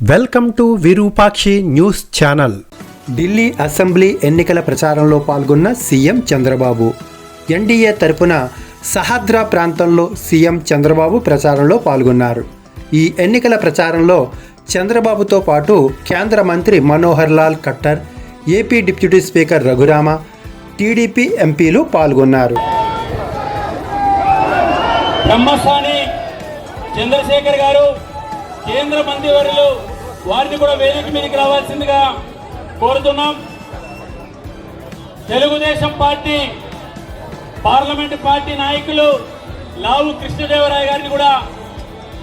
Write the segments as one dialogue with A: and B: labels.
A: Welcome to Virupakshi news channel. Delhi assembly ఎన్నికల ప్రచారంలో పాల్గొన్న సీఎం చంద్రబాబు. ఎన్డీఏ తరపున సహద్రా ప్రాంతంలో సీఎం చంద్రబాబు ప్రచారంలో పాల్గొన్నారు. ఈ ఎన్నికల ప్రచారంలో చంద్రబాబుతో పాటు కేంద్ర మంత్రి Manohar Lal Khattar, AP deputy speaker Raghurama, TDP ఎంపీలు పాల్గొన్నారు.
B: బ్రహ్మస్వామి చంద్రశేఖర్ గారు, కేంద్ర మంత్రివర్యులు వారిని కూడా వేదిక మీదకి రావాల్సిందిగా కోరుతున్నాం. తెలుగుదేశం పార్టీ పార్లమెంటు పార్టీ నాయకులు లావు కృష్ణదేవరాయ గారిని కూడా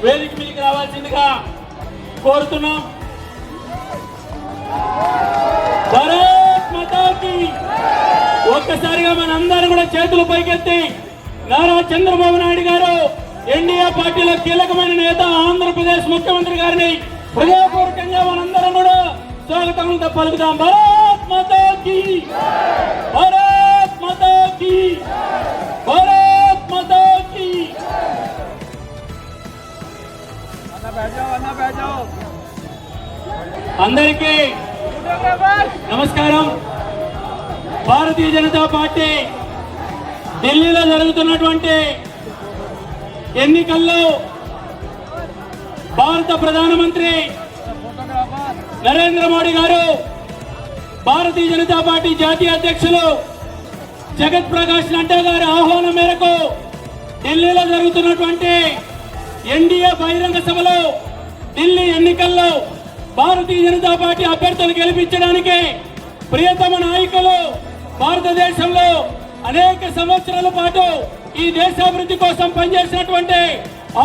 B: వేదిక మీదకి రావాల్సిందిగా కోరుతున్నాం. భారత్ మాతాకి ఒక్కసారిగా మనందరం కూడా చేతులు పైకెత్తి నారా చంద్రబాబు నాయుడు గారు, ఎన్డీఏ పార్టీలో కీలకమైన నేత, ఆంధ్రప్రదేశ్ ముఖ్యమంత్రి గారిని హృదయపూర్వకంగా మనందరం కూడా స్వాగతం పలుకుతాం. భారత్ మాతాకి, భారత్ మాతాకి, భారత్ మాతాకి. అందరికీ నమస్కారం. భారతీయ జనతా పార్టీ ఢిల్లీలో జరుగుతున్నటువంటి ఎన్నికల్లో భారత ప్రధానమంత్రి నరేంద్ర మోడీ గారు, భారతీయ జనతా పార్టీ జాతీయ అధ్యక్షులు జగత్ ప్రకాష్ నడ్డా గారి ఆహ్వానం మేరకు ఢిల్లీలో జరుగుతున్నటువంటి ఎన్డీఏ బహిరంగ సభలో ఢిల్లీ ఎన్నికల్లో భారతీయ జనతా పార్టీ అభ్యర్థులు గెలిపించడానికి ప్రియతమ నాయకులు, భారతదేశంలో అనేక సంవత్సరాల పాటు ఈ దేశాభివృద్ధి కోసం పనిచేసినటువంటి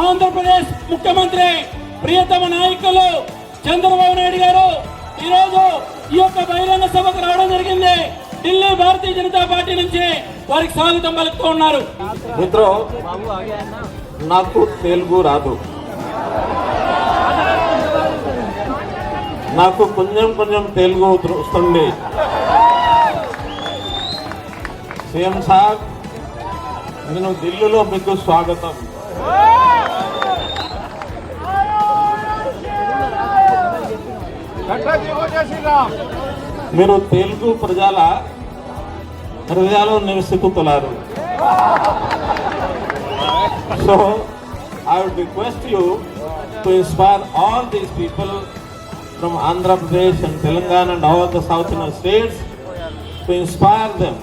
B: ఆంధ్రప్రదేశ్ ముఖ్యమంత్రి ప్రియతమ నాయకులు చంద్రబాబు నాయుడు గారు ఈరోజు ఈ యొక్క బహిరంగ సభకు రావడం జరిగింది. ఢిల్లీ భారతీయ జనతా పార్టీ నుంచి వారికి స్వాగతం పలుకుతూ ఉన్నారు.
C: మిత్రో, నాకు తెలుగు రాదు, నాకు కొంచెం తెలుగు వస్తుంది. సీఎం సాబ్, నేను ఢిల్లీలో మీకు స్వాగతం. మీరు తెలుగు ప్రజల హృదయాల్లో నివసిస్తున్నారు. So I would request you to inspire all these people from Andhra Pradesh and Telangana and all the southern states, to inspire them